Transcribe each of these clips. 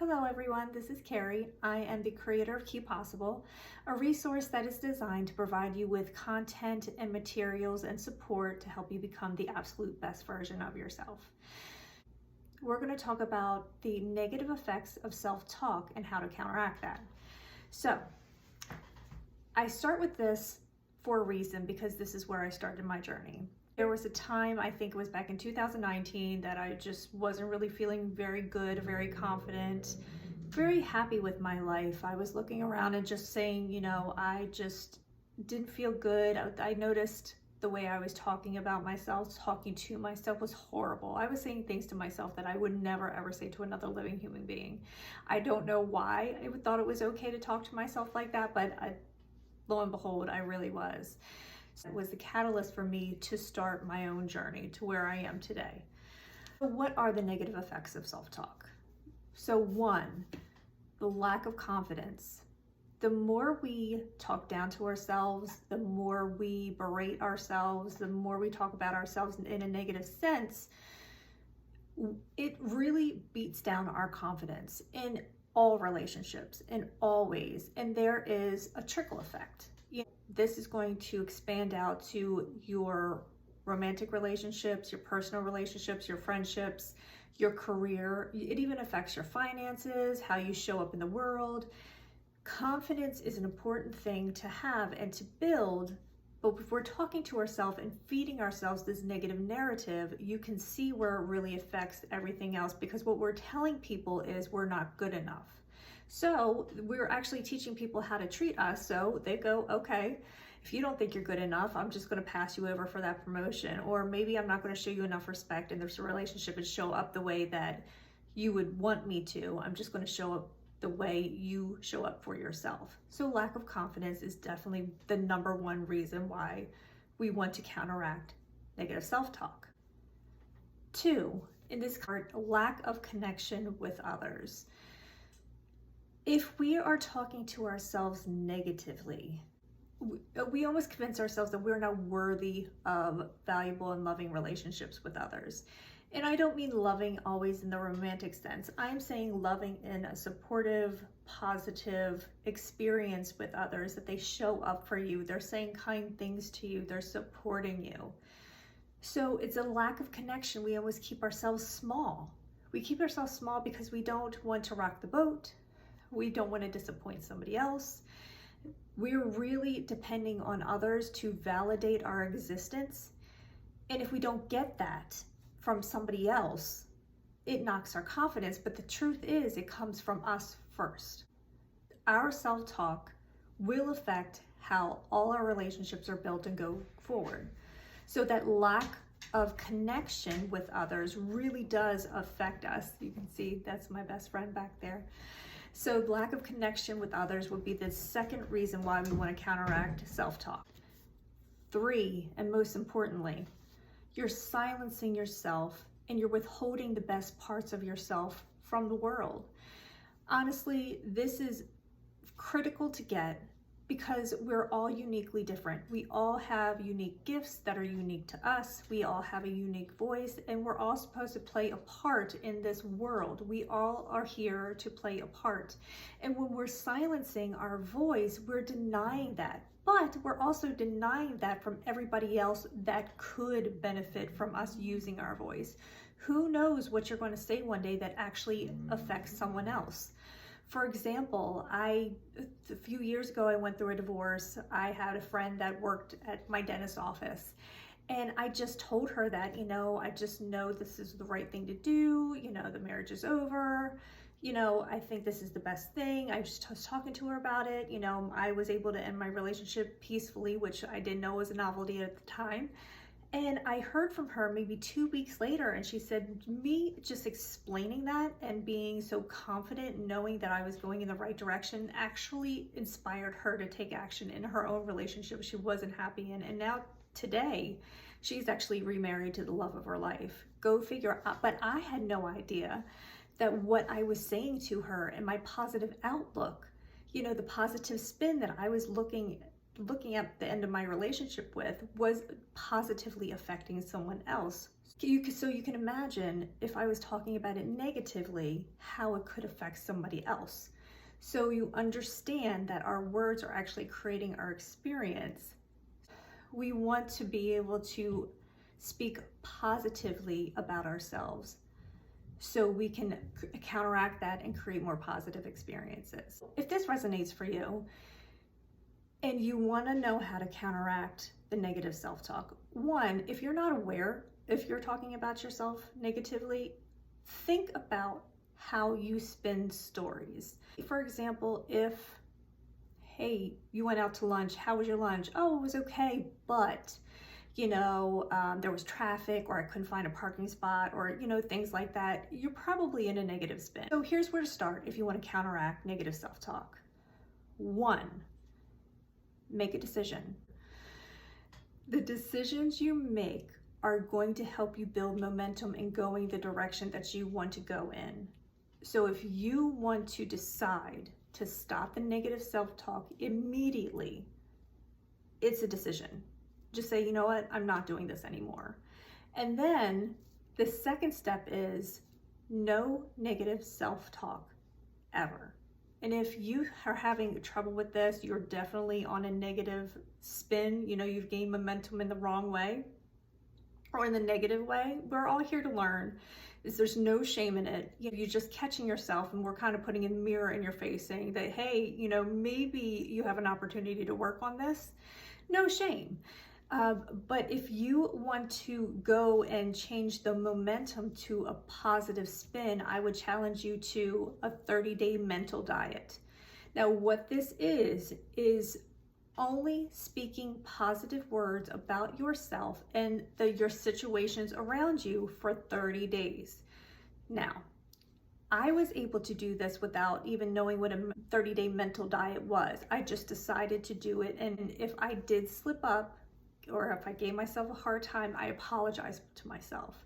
Hello everyone, this is Carrie. I am the creator of Keep Possible, a resource that is designed to provide you with content and materials and support to help you become the absolute best version of yourself. We're going to talk about the negative effects of self-talk and how to counteract that. So, I start with this for a reason because this is where I started my journey. There was a time, I think it was back in 2019, that I just wasn't really feeling very good, very confident, very happy with my life. I was looking around and just saying, I just didn't feel good. I noticed the way I was talking about myself, talking to myself was horrible. I was saying things to myself that I would never ever say to another living human being. I don't know why I thought it was okay to talk to myself like that, but lo and behold, I really was. So it was the catalyst for me to start my own journey to where I am today. So what are the negative effects of self-talk? So one, the lack of confidence. The more we talk down to ourselves, the more we berate ourselves, the more we talk about ourselves in a negative sense, it really beats down our confidence in all relationships, in all ways. And there is a trickle effect. This is going to expand out to your romantic relationships, your personal relationships, your friendships, your career. It even affects your finances, how you show up in the world. Confidence is an important thing to have and to build, but if we're talking to ourselves and feeding ourselves this negative narrative, you can see where it really affects everything else, because what we're telling people is we're not good enough. So we're actually teaching people how to treat us. So they go, okay, if you don't think you're good enough, I'm just going to pass you over for that promotion. Or maybe I'm not going to show you enough respect in this relationship and show up the way that you would want me to. I'm just going to show up the way you show up for yourself. So lack of confidence is definitely the number one reason why we want to counteract negative self-talk. Two, in this card, lack of connection with others. If we are talking to ourselves negatively, we almost convince ourselves that we're not worthy of valuable and loving relationships with others. And I don't mean loving always in the romantic sense. I'm saying loving in a supportive, positive experience with others, that they show up for you, they're saying kind things to you, they're supporting you. So it's a lack of connection. We always keep ourselves small. We keep ourselves small because we don't want to rock the boat. We don't want to disappoint somebody else. We're really depending on others to validate our existence. And if we don't get that from somebody else, it knocks our confidence. But the truth is, it comes from us first. Our self-talk will affect how all our relationships are built and go forward. So that lack of connection with others really does affect us. You can see that's my best friend back there. So lack of connection with others would be the second reason why we want to counteract self-talk. Three, and most importantly, you're silencing yourself and you're withholding the best parts of yourself from the world. Honestly, this is critical to get because we're all uniquely different. We all have unique gifts that are unique to us. We all have a unique voice, and we're all supposed to play a part in this world. We all are here to play a part. And when we're silencing our voice, we're denying that. But we're also denying that from everybody else that could benefit from us using our voice. Who knows what you're going to say one day that actually affects someone else? For example, a few years ago, I went through a divorce. I had a friend that worked at my dentist's office. And I just told her that, I just know this is the right thing to do. The marriage is over. I think this is the best thing. I just was talking to her about it. I was able to end my relationship peacefully, which I didn't know was a novelty at the time. And I heard from her maybe 2 weeks later, and she said, me just explaining that and being so confident, knowing that I was going in the right direction, actually inspired her to take action in her own relationship she wasn't happy in. And now today, she's actually remarried to the love of her life. Go figure out. But I had no idea that what I was saying to her and my positive outlook, the positive spin that I was looking looking at the end of my relationship with was positively affecting someone else. So you can imagine if I was talking about it negatively, how it could affect somebody else. So you understand that our words are actually creating our experience. We want to be able to speak positively about ourselves so we can counteract that and create more positive experiences. If this resonates for you and you want to know how to counteract the negative self-talk, one, if you're not aware, if you're talking about yourself negatively, think about how you spin stories. For example, if, hey, you went out to lunch, how was your lunch? Oh, it was okay, but there was traffic, or I couldn't find a parking spot, or things like that. You're probably in a negative spin. So here's where to start if you want to counteract negative self-talk. One, make a decision. The decisions you make are going to help you build momentum in going the direction that you want to go in. So if you want to decide to stop the negative self-talk immediately, it's a decision. Just say, you know what, I'm not doing this anymore. And then the second step is no negative self-talk ever. And if you are having trouble with this, you're definitely on a negative spin, you've gained momentum in the wrong way or in the negative way, we're all here to learn. There's no shame in it. You're just catching yourself, and we're kind of putting a mirror in your face saying that, hey, maybe you have an opportunity to work on this. No shame. But if you want to go and change the momentum to a positive spin, I would challenge you to a 30-day mental diet. Now, what this is only speaking positive words about yourself and your situations around you for 30 days. Now, I was able to do this without even knowing what a 30-day mental diet was. I just decided to do it, and if I did slip up, or if I gave myself a hard time, I apologized to myself.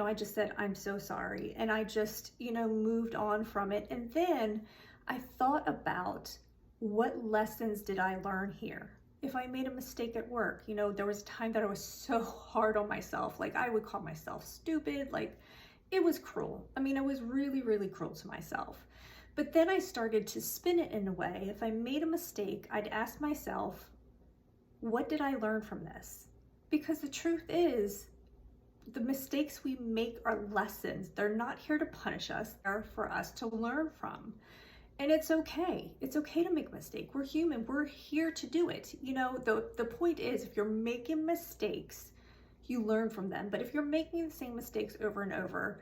I just said, I'm so sorry. And I just, moved on from it. And then I thought about, what lessons did I learn here? If I made a mistake at work, there was a time that I was so hard on myself. Like, I would call myself stupid. Like, it was cruel. It was really, really cruel to myself. But then I started to spin it in a way. If I made a mistake, I'd ask myself, what did I learn from this? Because the truth is, the mistakes we make are lessons. They're not here to punish us. They're for us to learn from. And it's okay. It's okay to make a mistake. We're human. We're here to do it. The point is, if you're making mistakes, you learn from them. But if you're making the same mistakes over and over,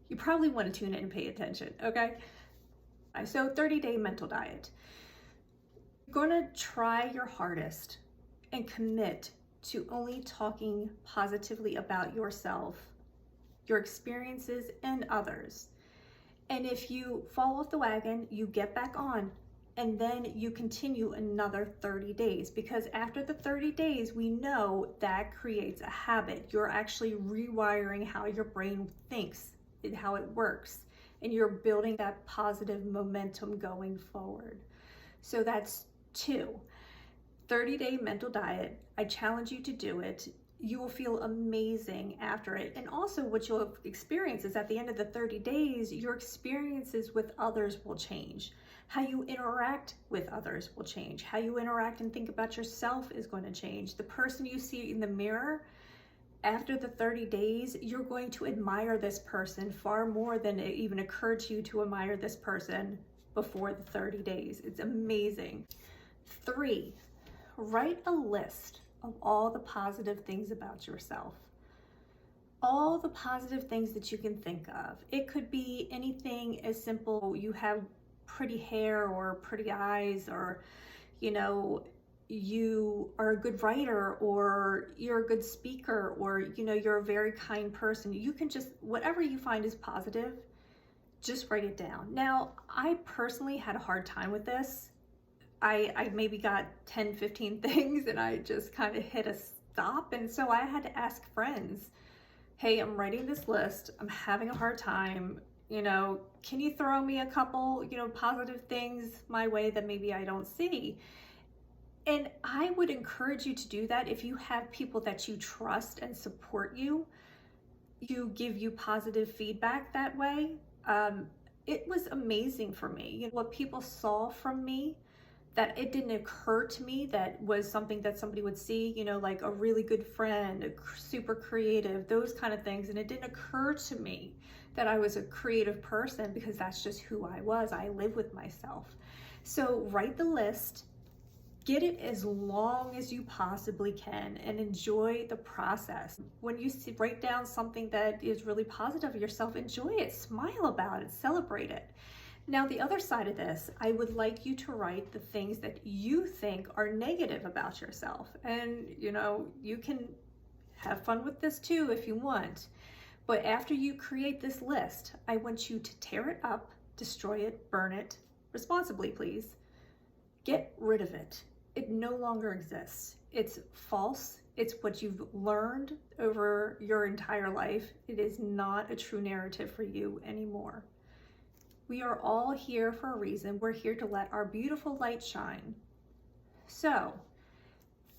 you probably want to tune in and pay attention, okay? So 30-day mental diet. You're going to try your hardest and commit to only talking positively about yourself, your experiences, and others. And if you fall off the wagon, you get back on, and then you continue another 30 days, because after the 30 days, we know that creates a habit. You're actually rewiring how your brain thinks and how it works, and you're building that positive momentum going forward. So that's 2. 30-day mental diet. I challenge you to do it. You will feel amazing after it. And also what you'll experience is at the end of the 30 days, your experiences with others will change. How you interact with others will change. How you interact and think about yourself is going to change. The person you see in the mirror, after the 30 days, you're going to admire this person far more than it even occurred to you to admire this person before the 30 days. It's amazing. 3, write a list of all the positive things about yourself. All the positive things that you can think of. It could be anything as simple, you have pretty hair or pretty eyes, or you are a good writer, or you're a good speaker, or you're a very kind person. You can just, whatever you find is positive, just write it down. Now, I personally had a hard time with this. I maybe got 10, 15 things, and I just kind of hit a stop. And so I had to ask friends, hey, I'm writing this list. I'm having a hard time. Can you throw me a couple, positive things my way that maybe I don't see? And I would encourage you to do that if you have people that you trust and support you, you give you positive feedback that way. It was amazing for me. You know, what people saw from me, that it didn't occur to me that was something that somebody would see, you know, like a really good friend, super creative, those kind of things. And it didn't occur to me that I was a creative person, because that's just who I was. I live with myself. So write the list. Get it as long as you possibly can and enjoy the process. When you write down something that is really positive of yourself, enjoy it, smile about it, celebrate it. Now, the other side of this, I would like you to write the things that you think are negative about yourself. And, you know, you can have fun with this too if you want. But after you create this list, I want you to tear it up, destroy it, burn it, responsibly, please. Get rid of it. It no longer exists. It's false. It's what you've learned over your entire life. It is not a true narrative for you anymore. We are all here for a reason. We're here to let our beautiful light shine. So,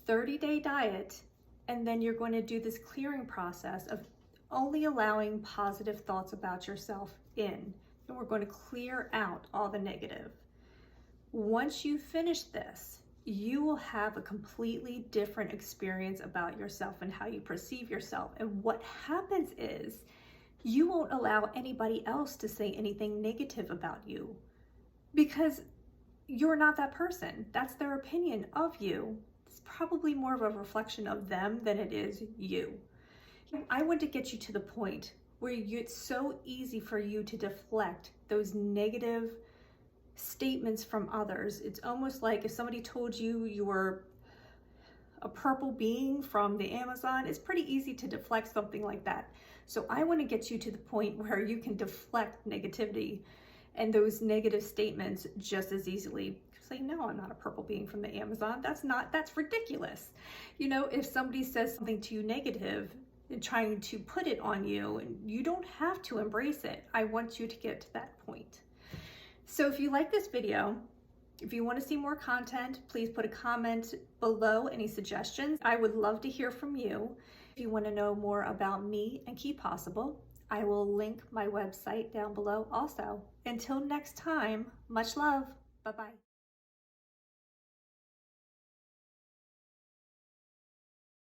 30-day diet, and then you're going to do this clearing process of only allowing positive thoughts about yourself in. And we're going to clear out all the negative. Once you finish this, you will have a completely different experience about yourself and how you perceive yourself. And what happens is you won't allow anybody else to say anything negative about you, because you're not that person. That's their opinion of you. It's probably more of a reflection of them than it is you. I want to get you to the point where it's so easy for you to deflect those negative statements from others. It's almost like if somebody told you you were a purple being from the Amazon, it's pretty easy to deflect something like that. So I want to get you to the point where you can deflect negativity and those negative statements just as easily. Say, no, I'm not a purple being from the Amazon. That's ridiculous. You know, if somebody says something to you negative and trying to put it on you, and you don't have to embrace it. I want you to get to that point. So if you like this video, if you want to see more content, please put a comment below, any suggestions. I would love to hear from you. If you want to know more about me and Keep Possible, I will link my website down below also. Until next time, much love. Bye-bye.